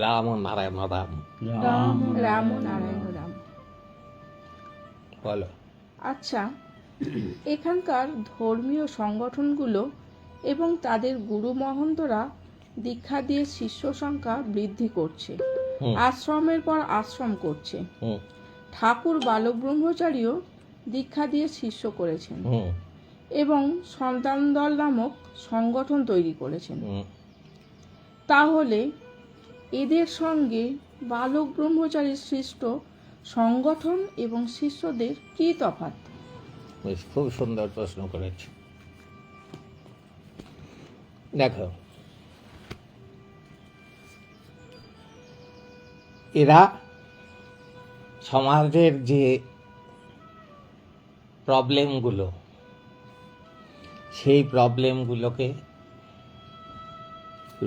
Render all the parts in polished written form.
রাম নারায়ণ রাম। রাম রাম নারায়ণ রাম। বলো। আচ্ছা, এখানকার ধর্মীয় সংগঠনগুলো এবং তাদের গুরু মহন্তরা দীক্ষা দিয়ে শিষ্য সংখ্যা বৃদ্ধি করছে, আশ্রমের পর আশ্রম করছে। ঠাকুর বালক ব্রহ্মচারীও দীক্ষা দিয়ে শিষ্য করেছেন এবং সন্তান দল নামক সংগঠন তৈরি করেছেন। তাহলে এদের সঙ্গে বালক ব্রহ্মচারীর সৃষ্ট সংগঠন এবং শিষ্যদের কি তফাৎ? খুব সুন্দর প্রশ্ন করেছ। দেখো, এরা সমাজের যে প্রবলেমগুলো, সেই প্রবলেমগুলোকে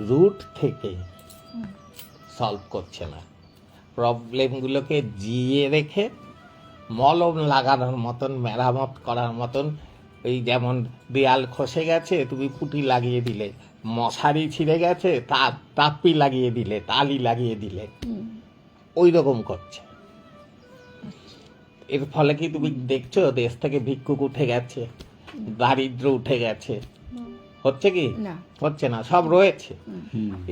রুট থেকে সলভ করছে না, প্রবলেমগুলোকে জিয়ে রেখে মলম লাগানোর মতন, মেরামত করার মতন, এই যেমন দেয়াল খসে গেছে তুমি পুঁটি লাগিয়ে দিলে, মশারি ছিঁড়ে গেছে তাপ্পি লাগিয়ে দিলে, তালি লাগিয়ে দিলে, ওই রকম করছে। এর ফলে কি তুমি দেখছো দেশ থেকে ভিক্ষুক উঠে গেছে, দারিদ্র উঠে গেছে? হচ্ছে কি? হচ্ছে না, সব রয়েছে।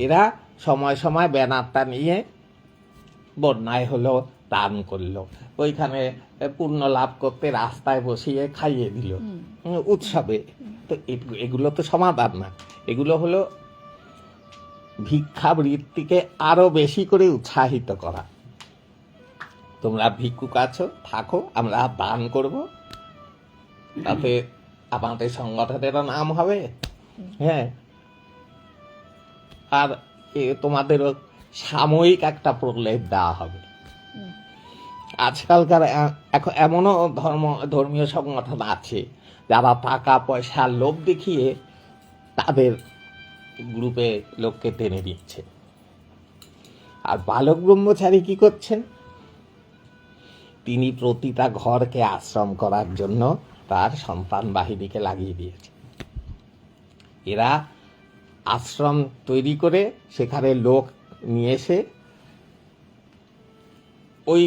এরা সময় সময় ব্যানারটা নিয়ে বন্যায় হলো দান করলো, ওইখানে পুণ্য লাভ করতে রাস্তায় বসিয়ে খাইয়ে দিল উৎসবে। তো এগুলো তো সমাধান না, এগুলো হলো ভিক্ষাবৃত্তিকে আরো বেশি করে উৎসাহিত করা। তোমরা ভিক্ষুক আছো, থাকো, আমরা দান করব, তাতে আমাদের সংগঠনেরও নাম হবে, হ্যাঁ, আর তোমাদেরও সাময়িক একটা প্রলেপ দেওয়া হবে। আজকালকার এখন এমনও ধর্মীয় সংগঠন আছে যারা টাকা পয়সার লোভ দেখিয়ে তাদের গ্রুপে লোককে টেনে দিচ্ছে। আর বালক ব্রহ্মচারী কি করছেন? তিনি প্রতিটা ঘরকে আশ্রম করার জন্য তার সন্তান বাহিনীকে লাগিয়ে দিয়েছে। এরা আশ্রম তৈরি করে সেখানে লোক নিয়ে এসে ওই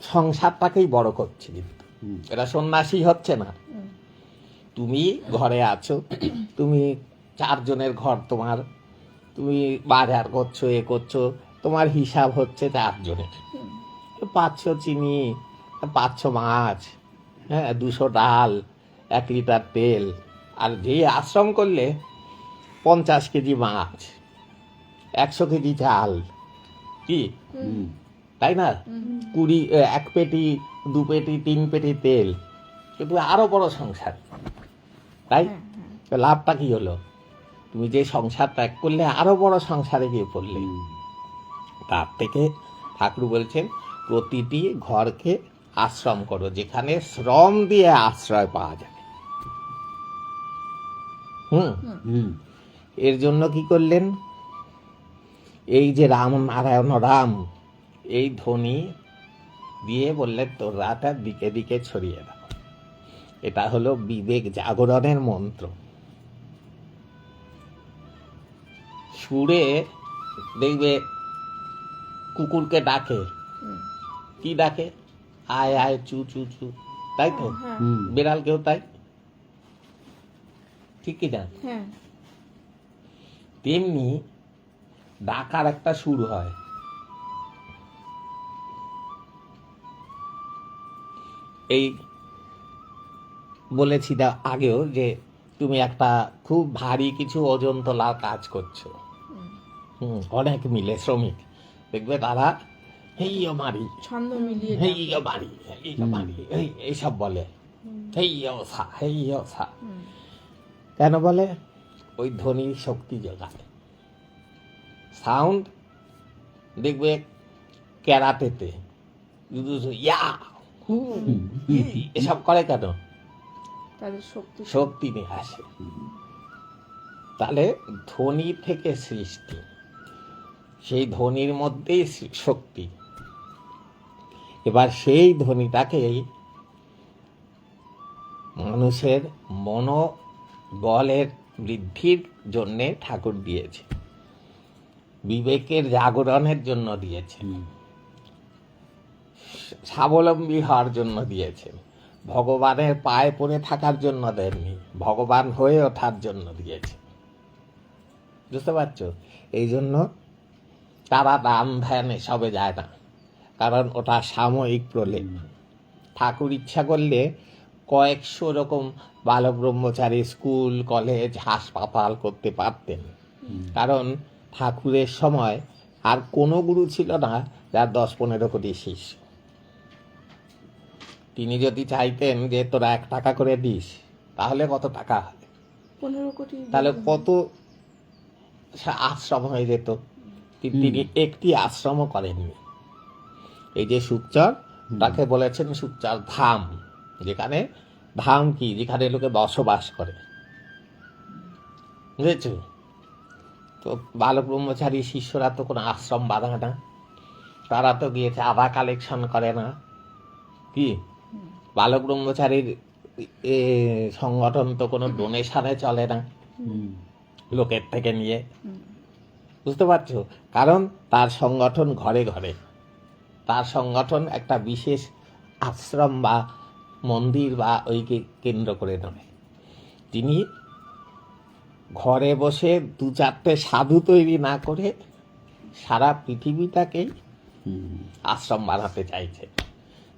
সংসারটাকেই বড় করছে। কিন্তু এরা সন্ন্যাসী হচ্ছে না। তুমি ঘরে আছো, তুমি 4 জনের ঘর তোমার, তুমি বাজার করছো, এ করছো, তোমার হিসাব হচ্ছে 4 জনের, 500 চিনি, 500 মাছ, হ্যাঁ, 200 ডাল, 1 লিটার তেল। আর যে আশ্রম করলে 50 কেজি মাছ, 100 কেজি চাল, কি তাই না? 1 পেটি, 2 পেটি, 3 পেটি তেল, কিন্তু আরো বড় সংসার, তাই? লাভটা কি হলো? তুমি যে সংসার ত্যাগ করলে আরো বড় সংসারে গিয়ে পড়লে। তার থেকে ঠাকুর বলছেন প্রতিটি ঘরকে আশ্রম করো, যেখানে শ্রম দিয়ে আশ্রয় পাওয়া যাবে। এর জন্য কি করলেন? এই যে রাম নারায়ণ রাম, এই ধ্বনি দিয়ে বললেন তোরা তার দিকে দিকে ছড়িয়ে দাও। এটা হলো বিবেক জাগরণের মন্ত্র। সুরে দেখবে কুকুরকে ডাকে, কি ডাকে? আয় আয়, চু চু চু, তাই তো? বিড়ালকেও তাই, ঠিক কি না? তেমনি ডাকার একটা সুর হয়। এই বলেছি আগেও যে তুমি একটা খুব ভারী কিছু ওজন তোলার কাজ করছো, অনেক মিলে শ্রমিক, দেখবে তারা হেইও মারি, ছন্দ মিলিয়ে হেইও মারি, হেইও মারি, এইসব বলে, হেইও সা, হেইও সা। কেন বলে? ওই ধ্বনির শক্তি যোগায়। সাউন্ড দেখবে ক্যারাটেতে ইয়া হু এসব করে কেন? তাদের শক্তি নিয়ে আসে। তাহলে ধ্বনি থেকে সৃষ্টি, সেই ধ্বনির মধ্যেই শক্তি। এবার সেই ধ্বনিটাকেই মানুষের মনোবলের বৃদ্ধির জন্যে ঠাকুর দিয়েছে। বিবেকের জাগরণের জন্য দিয়েছেন, স্বাবলম্বী হওয়ার জন্য দিয়েছেন, ভগবানের পায়ে পড়ে থাকার জন্য দেননি, ভগবান হয়ে ওঠার জন্য দিয়েছেন। বুঝতে পারছো? এই জন্য তারা দান ধ্যান এসবে যায় না, কারণ ওটা সাময়িক প্রলেপ। ঠাকুর ইচ্ছা করলে কয়েকশো রকম বালক ব্রহ্মচারী স্কুল, কলেজ, হাসপাতাল করতে পারতেন, কারণ ঠাকুরের সময় আর কোনো গুরু ছিল না যার 10-15 কোটি শিষ্য। তিনি যদি চাইতেন যে তোরা 1 টাকা করে দিস, তাহলে কত টাকা হয়, 15 কোটি। তাহলে কত আশ্রম হয়ে যেত। তিনি একটি আশ্রমও করেননি। এই যে সুকচর, তাকে বলেছেন সুকচর ধাম, যেখানে ধাম কি, যেখানে লোকে বসবাস করে। বুঝেছ? তো বালক ব্রহ্মচারী শিষ্যরা তো কোনো আশ্রম বাঁধে না, তারা তো গিয়ে চাঁদা কালেকশন করে না। কি বালক ব্রহ্মচারীর সংগঠন তো কোনো ডোনেশনে চলে না লোকের থেকে নিয়ে। বুঝতে পারছো? কারণ তার সংগঠন ঘরে ঘরে, তার সংগঠন একটা বিশেষ আশ্রম বা মন্দির বা ওইকে কেন্দ্র করে নয়। তিনি ঘরে বসে 2-4টে সাধু তৈরি না করে সারা পৃথিবীটাকেই আশ্রম বানাতে চাইছে।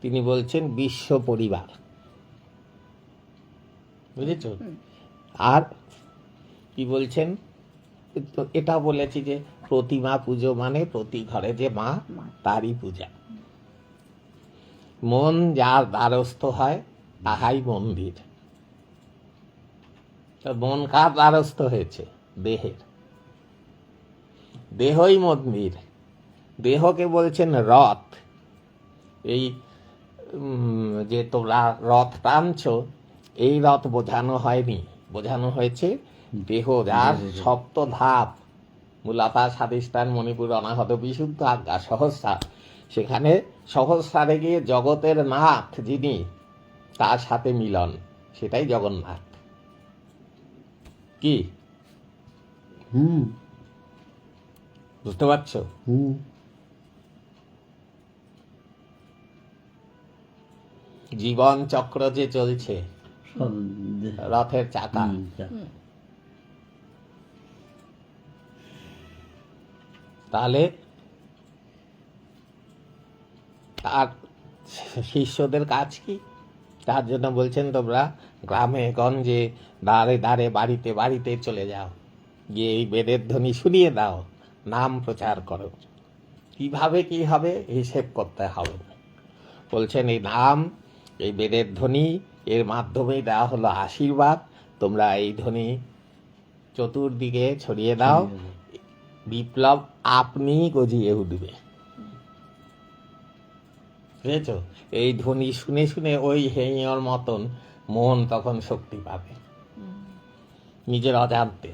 তিনি বলছেন বিশ্ব পরিবার। বুঝেছ? আর কি বলছেন, এটা বলেছি যে প্রতিমা পুজো মানে প্রতি ঘরে যে মা, তারই পূজা। মন যার দ্বারস্থ হয় তাহাই মন্দির। মন কার দ্বারস্থ হয়েছে? দেহের। দেহই মন্দির। দেহকে বলছেন রথ। এই যে তোমরা রথ টানছ, এই রথ বোঝানো হয়নি, বোঝানো হয়েছে দেহ, যার 7 ধাপ, মূলাপা, স্বাধিষ্ঠান, মণিপুর, অনাহত, বিশুদ্ধ, আজ্ঞা, সহস্রার। সেখানে সহস্রারে গিয়ে জগতের নাথ যিনি, তার সাথে মিলন, সেটাই জগন্নাথ। কি বুঝতে পারছো? জীবন চক্র যে চলছে, রথের চাকা, তাহলে তার শিষ্যদের কাজ কি? তার জন্য বলছেন তোমরা গ্রামে গঞ্জে, দাঁড়ে দাঁড়ে, বাড়িতে বাড়িতে চলে যাও, গিয়ে এই বেদের ধ্বনি শুনিয়ে দাও, নাম প্রচার করো। কিভাবে কি হবে হিসেব করতে হবে। বলছেন এই নাম, এই বেদের ধ্বনি, এর মাধ্যমেই দেওয়া হলো আশীর্বাদ। তোমরা এই ধ্বনি চতুর্দিকে ছড়িয়ে দাও, বিপ্লব আপনি গজিয়ে উঠবে। বুঝেছ? এই ধ্বনি শুনে শুনে ওই হেঁয়র মতন মন তখন শক্তি পাবে নিজের অজান্তে।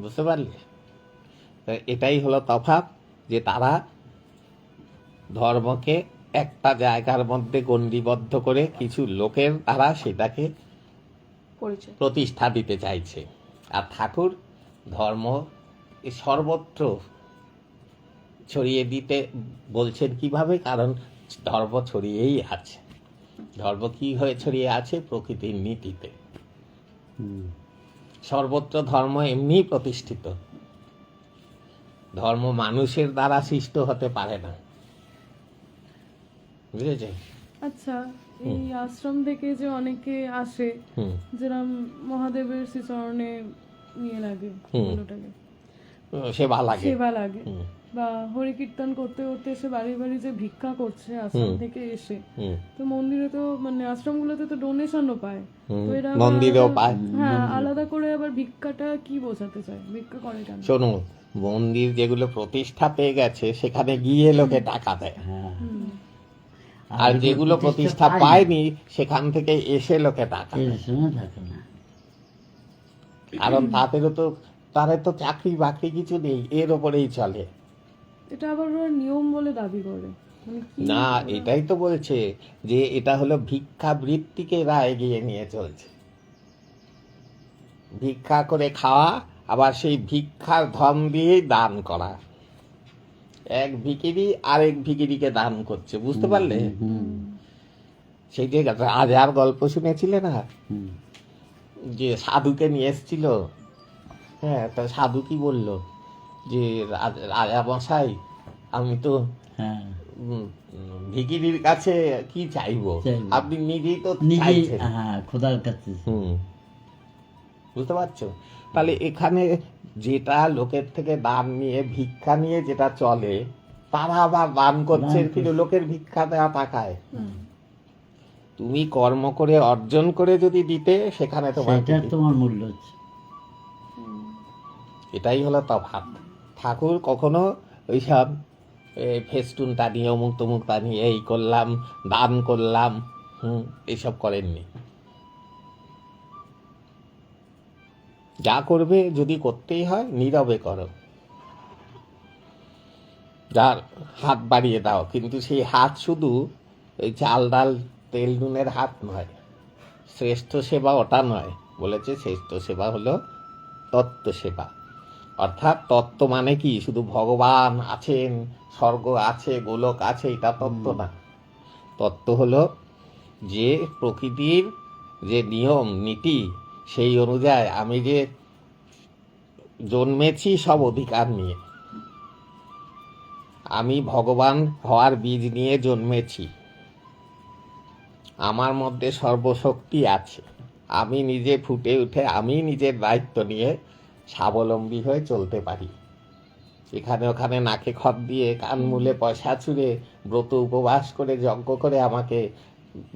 বুঝতে পারলে? এটাই হলো তফাৎ, যে তারা ধর্মকে একটা জায়গার মধ্যে গণ্ডিবদ্ধ করে কিছু লোকের দ্বারা সেটাকে প্রতিষ্ঠা দিতে চাইছে। আর ঠাকুর ধর্ম সর্বত্র ছড়িয়ে দিতে বলছেন। কিভাবে? কারণ ধর্ম ছড়িয়েই আছে। ধর্ম কি হয়ে ছড়িয়ে আছে? প্রকৃতির নীতিতে। সর্বত্র ধর্ম এমনি প্রতিষ্ঠিত। ধর্ম মানুষের দ্বারা সৃষ্ট হতে পারে না। বুঝেছে? আচ্ছা, এই আশ্রম থেকে যে অনেকে আসে, যেরকম মহাদেবের শ্রীচরণে নিয়ে লাগে, ওটাকে সেবা লাগে, সেবা লাগে, বা হরি কীর্তন করতে করতে এসে বাড়ি বাড়ি যে ভিক্ষা করছে আশ্রম থেকে এসে, তো মন্দিরে তো মানে আশ্রমগুলোতে তো ডোনেশনও পায়, তো এরা মন্দিরেও পায়। হ্যাঁ, আলাদা করে আবার ভিক্ষাটা কি বোঝাতে চায়? ভিক্ষা করে কেন? শোনো, মন্দির যেগুলো প্রতিষ্ঠা পেয়ে গেছে সেখানে গিয়ে লোকে টাকা দেয়, আর যেগুলো প্রতিষ্ঠা পায়নি সেখান থেকে এসে লোকে টাকা দেয়। কারণ তাদের তো চাকরি বাকরি কিছু নেই, এর ওপরেই চলে। এটা আবার ওরা নিয়ম বলে দাবি করে। না, এটাই তো বলছে যে এটা হলো ভিক্ষা বৃত্তিকে এরা এগিয়ে নিয়ে চলছে। ভিক্ষা করে খাওয়া আবার সেই ভিক্ষার ধন দিয়েই দান করা। এক ভিখিরি আরেক ভিখিরিকে দান করছে, বুঝতে পারলে? সেই যে রাজার গল্প শুনেছিলে না, যে সাধুকে নিয়ে এসেছিল, হ্যাঁ, তা সাধু কি বললো যে রাজা মশাই, আমি তো হ্যাঁ ভিখিরির কাছে কি চাইবো, আপনি নিজেই তো নিজেই, চাইছেন। হ্যাঁ, খোদার কাছে। বুঝতে পারছো? তাহলে এখানে যেটা লোকের থেকে দান নিয়ে, ভিক্ষা নিয়ে যেটা চলে, তারা আবার দান করছে, কিন্তু লোকের ভিক্ষা দেওয়া টাকায়। তুমি কর্ম করে অর্জন করে যদি দিতে, সেখানে তোমার সেটার তোমার মূল্য হচ্ছে। এটাই হলো তফাৎ। ঠাকুর কখনো ওইসব ফেস্টুন টানিয়ে, অমুক তমুক টানিয়ে এই করলাম, দান করলাম, এইসব করেননি। যা করবে, যদি করতেই হয় নীরবে করো, যার হাত বাড়িয়ে দাও, কিন্তু সেই হাত শুধু ওই চাল ডাল তেল নুনের হাত নয়। শ্রেষ্ঠ সেবা ওটা নয়, বলেছে শ্রেষ্ঠ সেবা হলো তত্ত্ব সেবা। অর্থাৎ তত্ত্ব মানে কি শুধু ভগবান আছেন, স্বর্গ আছে, গোলক আছে, এটা তত্ত্ব না। তত্ত্ব হলো যে প্রকৃতির যে নিয়ম নীতি, সেই অনুযায়ী আমি যে জন্মেছি সব অধিকার নিয়ে, আমি ভগবান হওয়ার বীজ নিয়ে জন্মেছি, আমার মধ্যে সর্বশক্তি আছে, আমি নিজে ফুটে উঠে আমি নিজের দায়িত্ব নিয়ে স্বাবলম্বী হয়ে চলতে পারি। এখানে ওখানে নাকে খত দিয়ে, কান মুলে পয়সা ছুঁড়ে, ব্রত উপবাস করে, যজ্ঞ করে আমাকে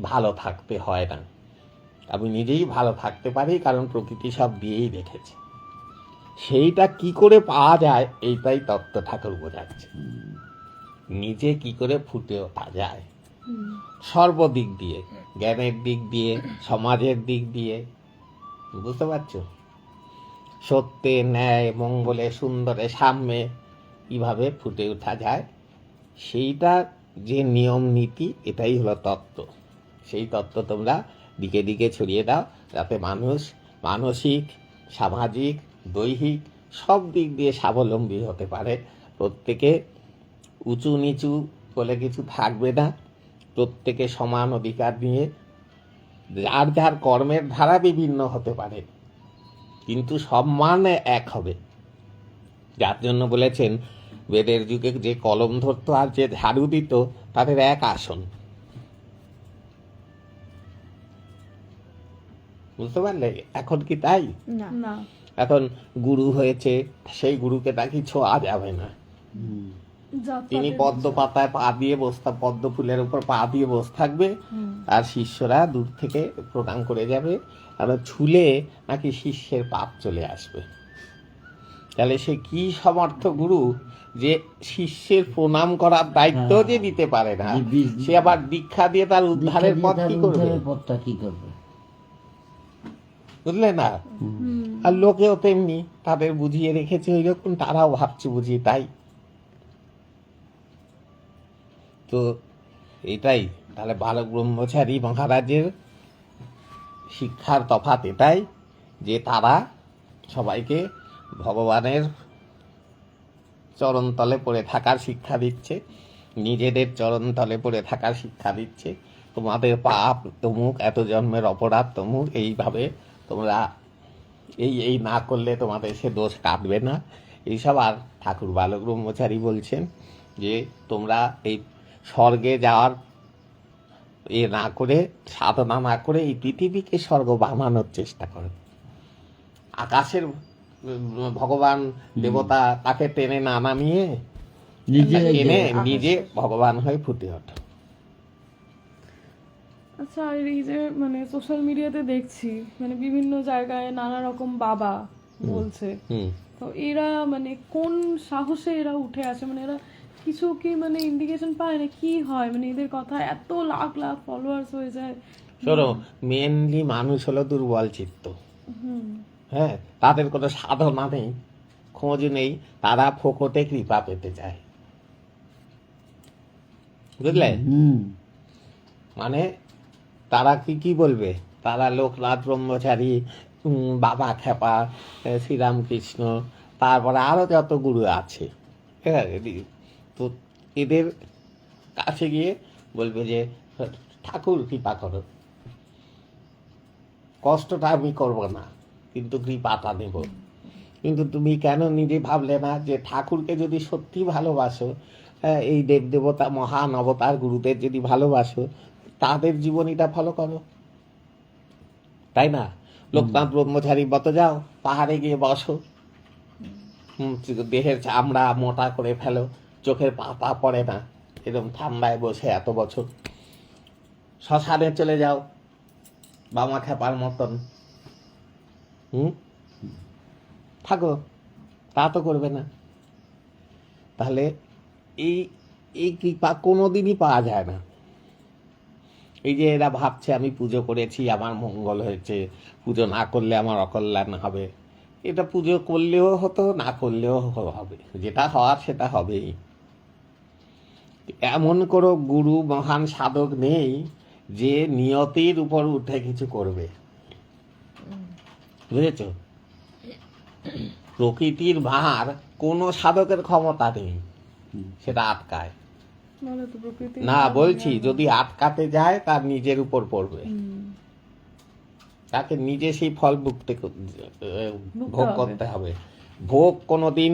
ভালো থাকতে হয় না। আমি নিজেই ভালো থাকতে পারি, কারণ প্রকৃতি সব দিয়েই রেখেছে। সেইটা কি করে পাওয়া যায়, এইটাই তত্ত্ব ঠাকুর বোঝাচ্ছে। নিজে কি করে ফুটে ওঠা যায় সর্বদিক দিয়ে, জ্ঞানের দিক দিয়ে, সমাজের দিক দিয়ে, বুঝতে পারছো? সত্যে, ন্যায়, মঙ্গলে, সুন্দরে, সাম্যে কিভাবে ফুটে ওঠা যায়, সেইটা যে নিয়ম নীতি, এটাই হলো তত্ত্ব। সেই তত্ত্ব তোমরা দিকে দিকে ছড়িয়ে দাও, যাতে মানুষ মানসিক, সামাজিক, দৈহিক সব দিক দিয়ে স্বাবলম্বী হতে পারে। প্রত্যেকে উঁচু নিচু বলে কিছু থাকবে না, প্রত্যেকে সমান অধিকার নিয়ে, যার যার কর্মের ধারা বিভিন্ন হতে পারে, কিন্তু সম্মান এক হবে। যার জন্য বলেছেন, বেদের যুগে যে কলম ধরতো আর যে ঝাড়ু দিত, তাদের এক আসন। বুঝতে পারলে? এখন কি তাই? না না, এখন গুরু হয়েছে, সেই গুরুকে নাকি ছোঁয়া যাবে না। তিনি পদ্ম পাতায় পা দিয়ে বসে, পদ্ম ফুলের উপর পা দিয়ে বসে থাকবে, আর শিষ্যরা দূর থেকে প্রণাম করে যাবে, আর ছুলে নাকি শিষ্যের পাপ চলে আসবে। তাহলে সে কি সমর্থ গুরু, যে শিষ্যের প্রণাম করার দায়িত্ব যে দিতে পারে না, সে আবার দীক্ষা দিয়ে তার উদ্ধারের পথ কি করবে? পথটা কি করবে? বুঝলে না? আর লোকেও তেমনি, তাদের বুঝিয়ে রেখেছে ওই রকম, তারাও ভাবছে বুঝি তাই। তো এটাই তাহলে বালক ব্রহ্মচারী মহারাজের শিক্ষার তফাৎ এটাই, যে তারা সবাইকে ভগবানের চরণতলে পড়ে থাকার শিক্ষা দিচ্ছে, নিজেদের চরণতলে পড়ে থাকার শিক্ষা দিচ্ছে। তোমাদের পাপ তমুক, এত জন্মের অপরাধ তমুক, এইভাবে তোমরা এই না করলে তোমাদের সে দোষ কাটবে না, এইসব। আর ঠাকুর বালক ব্রহ্মচারী বলছেন যে তোমরা এই স্বর্গে যাওয়ার না করে, সাধনা না করে, এই পৃথিবীকে স্বর্গ বানানোর চেষ্টা করো। আকাশের ভগবান দেবতা, তাকে টেনে না নামিয়ে টেনে নিজে ভগবান হয়ে ফুটে ওঠো। আচ্ছা, আর এই যে মানে সোশ্যাল মিডিয়াতে দেখছি, মানে বিভিন্ন জায়গায় নানা রকম বাবা বলছে, তো এরা মানে কোন সাহসে এরা উঠে আসে? মানে এরা কিছু কি মানে ইন্ডিকেশন পায় না কি হয়, মানে এদের কথা এত লাখ লাখ ফলোয়ার্স হয়ে যায়? শোনো, মেনলি মানুষ হলো দুর্বল চিত্ত। হ্যাঁ, তাদের কোনো সাধনা নেই, খোঁজ নেই, তারা ফোকটে কৃপা পেতে চায়। বুঝলে? মানে তারা কি বলবে? তারা লোকনাথ ব্রহ্মচারী বাবা খেপা, শ্রীরামকৃষ্ণ, তারপরে আরও যত গুরু আছে, ঠিক আছে, তো এদের কাছে গিয়ে বলবে যে ঠাকুর কৃপা করো, কষ্টটা আমি করব না, কিন্তু কৃপাটা নেব। কিন্তু তুমি কেন নিজে ভাবলে না যে ঠাকুরকে যদি সত্যি ভালোবাসো, এই দেবদেবতা মহান অবতার গুরুদের যদি ভালোবাসো, তাদের জীবনীটা ফলো করো, তাই না? লোকনাথ ব্রহ্মচারী মত যাও, পাহাড়ে গিয়ে বসো, দেহের চামড়া মোটা করে ফেলো, চোখের পাতা পড়ে না, এরকম ঠান্ডায় বসে এত বছর। শ্মশানে চলে যাও বামা খেপার মতন, থাকো, তা তো করবে না। তাহলে এই এই কৃপা কোনোদিনই পাওয়া যায় না। এই যে এরা ভাবছে আমি পুজো করেছি আমার মঙ্গল হয়েছে, পুজো না করলে আমার অকল্যাণ হবে, এটা পুজো করলেও হতো, না করলেও হবে, যেটা হওয়ার সেটা হবেই। এমন কোনো গুরু মহান সাধক নেই যে নিয়তির উপর উঠে কিছু করবে, বুঝেছ? প্রকৃতির ভার কোনো সাধকের ক্ষমতা নেই সেটা আটকায় মানে তো প্রকৃতি না। বলছি যদি আটকাতে যায় তার নিজের উপর পড়বে, তাকে নিজে সেই ফল ভোগ করতে হবে। ভোগ কোনোদিন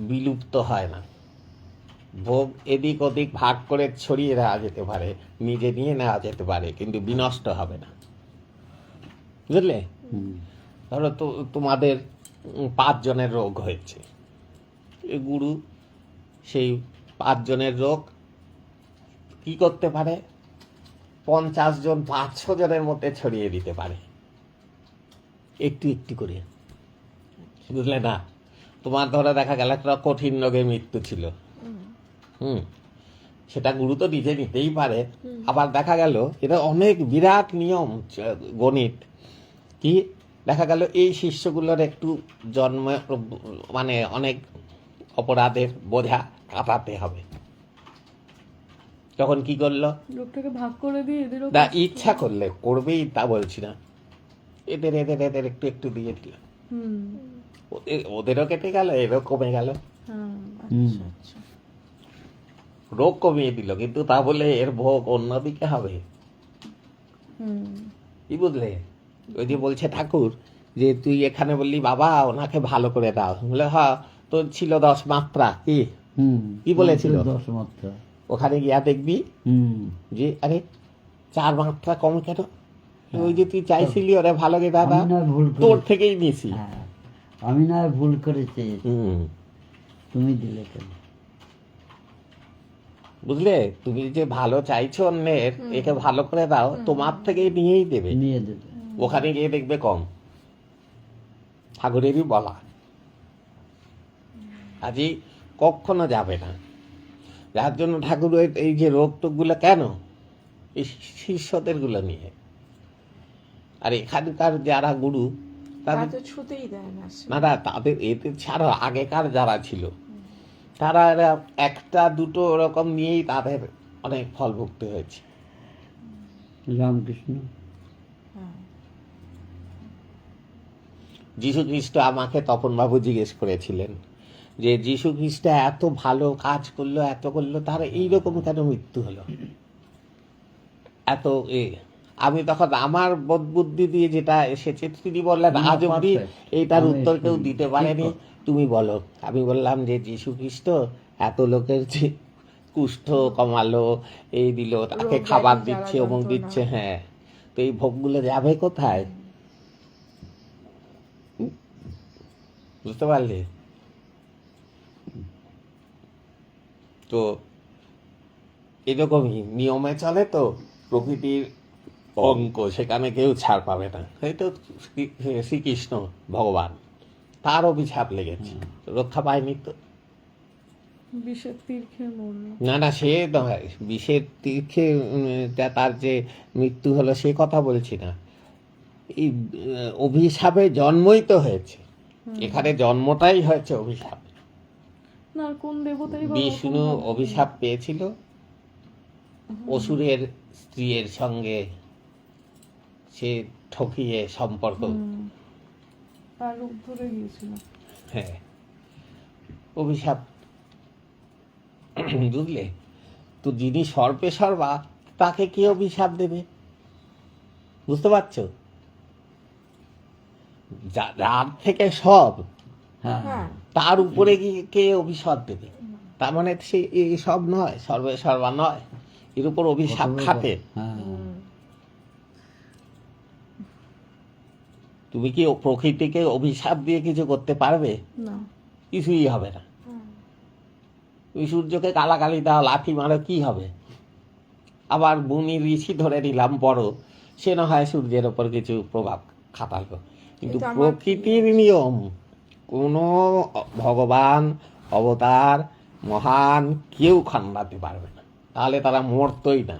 বিলুপ্ত হয় না, ভোগ এদিক ওদিক ভাগ করে ছড়িয়ে দেওয়া যেতে পারে, নিজে নিয়ে নেওয়া যেতে পারে, কিন্তু বিনষ্ট হবে না, বুঝলে? ধরো তো তোমাদের 5 জনের রোগ হয়েছে, এই গুরু সেই 5 জনের রোগ কি করতে পারে, 50 জন 500 জনের মধ্যে ছড়িয়ে দিতে পারে, একটু একটু করে, বুঝলে না? তোমার ধরে দেখা গেল একটা কঠিন রোগে মৃত্যু ছিল, সেটা গুরু তো নিজে নিতেই পারে। আবার দেখা গেল এটা অনেক বিরাট নিয়ম গণিত, কি দেখা গেল এই শিষ্যগুলোর একটু জন্ম মানে অনেক অপরাধের বোঝা কাটাতে হবে, তখন কি করলো, লোকটাকে ভাগ করে দিয়ে এদেরও না ইচ্ছা করলে করবেই তা বলছি না, এদের এদের এদের একটু একটু দিয়ে দিল, ওদেরও কেটে গেল, এরও কমে গেল, আচ্ছা আচ্ছা। রোগ কমিয়ে দিল, কিন্তু তা বলে এর ভোগ অন্যদিকে হবে, কি বুঝলে? ওই যে বলছে ঠাকুর যে তুই এখানে বললি বাবা ওনাকে ভালো করে দাও, বলে হ্যাঁ তোর ছিল 10 মাত্রা, কি বলেছিল? 10 মাত্রা। ওখানে গিয়া দেখবি যে আরে 4 মাত্রা কম কেন, ওই যে তুই চাইছিলি ওরে ভালো করে দাদা, আমি না ভুল তোর করেছি। থেকেই নিছি। হ্যাঁ, আমি না ভুল করেছি, তুমি দিলে কেন? বুঝলে, তুমি যে ভালো চাইছো অন্যের, একে ভালো করে দাও, তোমার থেকে নিয়েই দেবে, নিয়ে দেবে। ওখানে গিয়ে দেখবে কম, ঠাকুরেরই বলা, আজই কখনো যাবে না। যার জন্য ঠাকুর এই যে রোগ টোগগুলো কেন, এই শিষ্যদের গুলো নিয়ে। আর এখানকার যারা গুরু তাদের তা তো ছুতেই দেয় না সে। না, তাদের এদের ছাড়া আগেকার যারা ছিল তারা এরা একটা দুটো ওরকম নিয়েই তাদের অনেক ফল ভুগতে হয়েছে। রামকৃষ্ণ, যীশু খ্রিস্ট আমাকে তপনবাবু জিজ্ঞেস করেছিলেন যে যীশু খ্রিস্ট এত ভালো কাজ করলো, এত করলো, তার এইরকম কেন মৃত্যু হলো, এত আমি তখন আমার বোধ বুদ্ধি দিয়ে যেটা এসেছে, তিনি বললেন আজ অব্দি এইটার উত্তর কেউ দিতে পারেনি, তুমি বলো। আমি বললাম যে যীশু খ্রিস্ট এত লোকের যে কুষ্ঠ কমালো, এই দিল, তাকে খাবার দিচ্ছে, অমুক দিচ্ছে, হ্যাঁ, তো এই ভোগগুলো যাবে কোথায়, বুঝতে পারলে? তো এরকমই নিয়মে চলে, তো প্রকৃতির অঙ্ক, সেখানে কেউ ছাড় পাবে না। এই তো শ্রীকৃষ্ণ ভগবান, তার অভিশাপ লেগেছে, রক্ষা পায়নি তো। বিষের তীর খেয়ে মরলো। না সে নয়, বিষের তীর খেয়ে তার যে মৃত্যু হলো সে কথা বলছি না, এই অভিশাপে জন্মই তো হয়েছে, এখানে জন্মটাই হয়েছে অভিশাপ। না কোন দেবতাই বা বিষ্ণু ওরকম ভাবে- অভিশাপ পেয়েছিল অসুরের স্ত্রীর সঙ্গে, সে ঠকিয়ে সম্পর্ক তার রূপ ধরে গিয়েছিল। হ্যাঁ, অভিশাপ। বুঝলে, তো যিনি সর্পে সর্বা তাকে কে অভিশাপ দেবে? বুঝতে পারছো? যার থেকে সব, হ্যাঁ হ্যাঁ তার উপরে গিয়ে কে অভিশাপ দেবে? তার মানে সে এই সব নয়, সর্বে সর্বা নয়, এর উপর অভিশাপ খাটে। হ্যাঁ তুমি কি প্রকৃতিকে অভিশাপ দিয়ে কিছু করতে পারবে? না কিছুই হবে না। তুমি সূর্যকে কালাকালি দাও, লাঠি মারো, কি হবে? আবার মুনি ঋষি ধরে নিলাম বড়, সে না হয় সূর্যের ওপর কিছু প্রভাব খাটালো, কিন্তু কিন্তু আমার প্রকৃতির নিয়ম কোনো ভগবান, অবতার, মহান কেউ খণ্ডাতে পারবে না, তাহলে তারা মরতই না।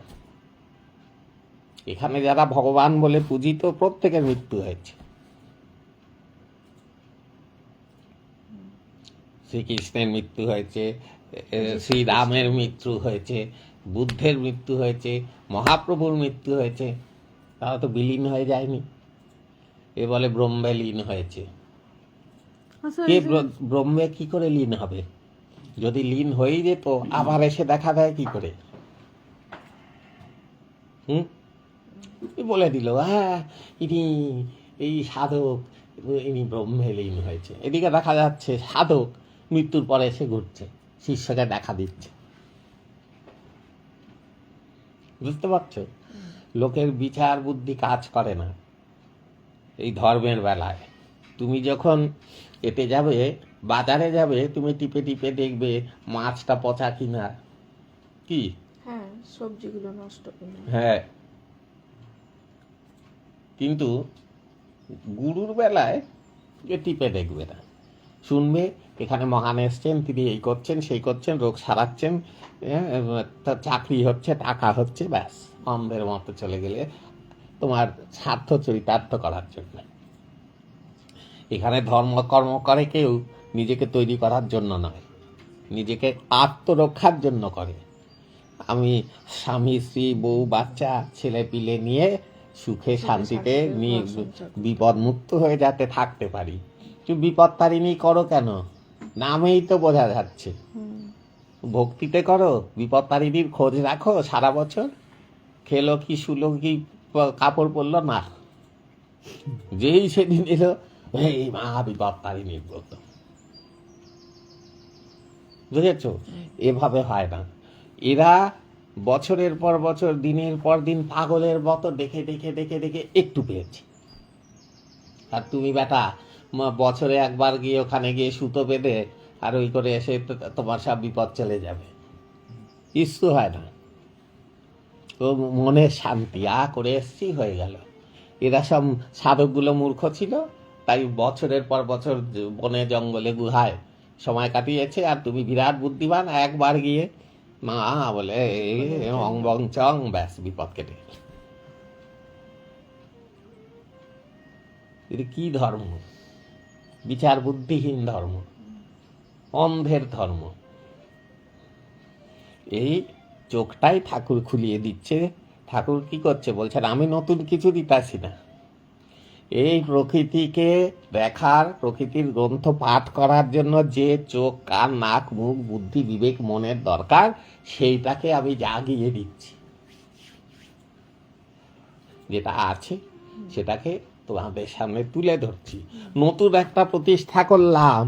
এখানে যারা ভগবান বলে পূজিত প্রত্যেকের মৃত্যু হয়েছে। শ্রীকৃষ্ণের মৃত্যু হয়েছে, শ্রীরামের মৃত্যু হয়েছে, বুদ্ধের মৃত্যু হয়েছে, মহাপ্রভুর মৃত্যু হয়েছে, তারা তো বিলীন হয়ে যায়নি। এ বলে ব্রহ্মে লীন হয়েছে। আচ্ছা, কে এই যে- ব্রহ্মে কি করে লীন হবে? যদি লীন হয়েই যেত আবার এসে দেখা দেয় কি করে? বলে দিল হ্যাঁ ইনি এই সাধক, ইনি ব্রহ্মে লীন হয়েছে। এদিকে দেখা যাচ্ছে সাধক মৃত্যুর পরে এসে ঘুরছে, শিষ্যকে দেখা দিচ্ছে। বুঝতে পারছো? লোকের বিচার বুদ্ধি কাজ করে না এই ধর্মের বেলায়। তুমি যখন এতে যাবে, বাজারে যাবে, তুমি টিপে টিপে দেখবে মাছটা পচা কিনা, কি? হ্যাঁ সবজিগুলো নষ্ট কিনা। হ্যাঁ, কিন্তু গুরুর বেলায় যে টিপে দেখবে না, শুনবে এখানে মহান এসছেন, তিনি এই করছেন সেই করছেন, রোগ সারাচ্ছেন, তার চাকরি হচ্ছে, টাকা হচ্ছে, ব্যাস অন্ধের মতো চলে গেলে তোমার স্বার্থ চরিতার্থ করার জন্য। এখানে ধর্মকর্ম করে কেউ নিজেকে তৈরি করার জন্য নয়, নিজেকে আত্মরক্ষার জন্য করে। আমি স্বামী স্ত্রী বউ বাচ্চা ছেলে পিলে নিয়ে সুখে শান্তিতে বিপদ মুক্ত হয়ে যাতে থাকতে পারি। তুমি বিপদ তারিণী করো কেন? নামেই তো বোঝা যাচ্ছে। ভক্তিতে করো, বিপদ তারিণীর খোঁজ রাখো সারা বছর, খেলো কি শুলো কি কাপড় পরলো না, যেই সেদিন এলো এই মা বিপদ তারিণীর ব্রত। বুঝেছ? এভাবে হয় না। এরা বছরের পর বছর, দিনের পর দিন পাগলের মতো দেখে দেখে দেখে দেখে একটু পেয়েছে। আর তুমি বেটা বছরে একবার গিয়ে ওখানে গিয়ে সুতো বেঁধে আর ওই করে এসে তোমার সব বিপদ চলে যাবে, কিছু হয় না। তো মনের শান্তি করে এসছি, হয়ে গেল। এরা সব সাধকগুলো মূর্খ ছিল, তাই বছরের পর বছর বনে জঙ্গলে গুহায় সময় কাটিয়েছে। আর তুমি বিরাট বুদ্ধিমান, একবার গিয়ে মা বলে অং বং চং, ব্যাস বিপদ কেটে গেল। এটা কি ধর্ম? বিচার বুদ্ধিহীন ধর্ম, অন্ধের ধর্ম। এই চোখটাই ঠাকুর খুলিয়ে দিচ্ছে। ঠাকুর কি করছে বলছেন, আমি নতুন কিছু দিতাছি না, এই প্রকৃতিকে দেখার, প্রকৃতির গ্রন্থ পাঠ করার জন্য যে চোখ কান নাক মুখ বুদ্ধি বিবেক মনের দরকার, সেইটাকে আমি জাগিয়ে দিচ্ছি। যেটা আছে সেটাকে তোমাদের সামনে তুলে ধরছি। নতুন একটা প্রতিষ্ঠা করলাম।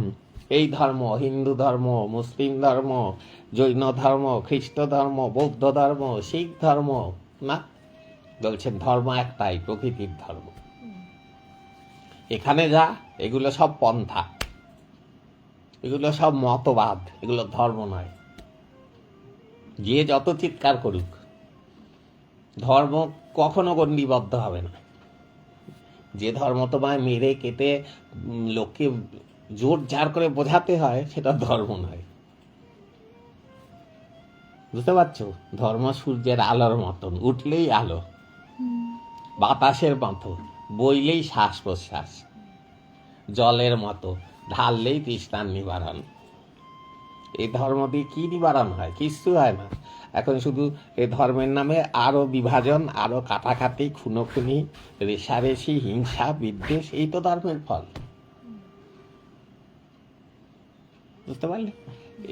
এই ধর্ম, হিন্দু ধর্ম, মুসলিম ধর্ম, জৈন ধর্ম, খ্রিস্ট ধর্ম, বৌদ্ধ ধর্ম, শিখ ধর্ম না, বলছেন ধর্ম একটাই, প্রকৃতির ধর্ম। এখানে যা, এগুলো সব পন্থা, এগুলো সব মতবাদ, এগুলো ধর্ম নয়। যে যত চিৎকার করুক, ধর্ম কখনো গণ্ডিবদ্ধ হবে না। যে ধর্ম তোমায় মেরে কেটে লোককে জোর জার করে বোঝাতে হয়, সেটা ধর্ম নয়। বুঝতে পারছো? ধর্ম সূর্যের আলোর মতন, উঠলেই আলো, বাতাসের মতো, বইলেই শ্বাস প্রশ্বাস, জলের মতো, ঢাললেই তৃষ্ণার নিবারণ। এই ধর্ম দিয়ে কি নিবারণ হয়? কিচ্ছু হয় না। এখন শুধু এই ধর্মের নামে আরো বিভাজন, আরো কাটাকাটি, খুনোখুনি, রেষারেষি, হিংসা বিদ্বেষ, এই তো ধর্মের ফল। বুঝতে পারলে?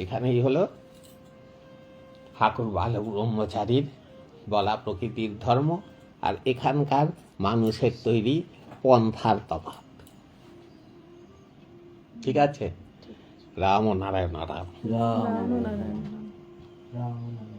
এখানেই হলো ঠাকুর বালক ব্রহ্মচারীর বলা প্রকৃতির ধর্ম, আর এখানকার মানুষের তৈরি পন্থার তফাৎ। ঠিক আছে? রাম ও নারায়ণ রাম। রাম রামনারায়ণ। রাম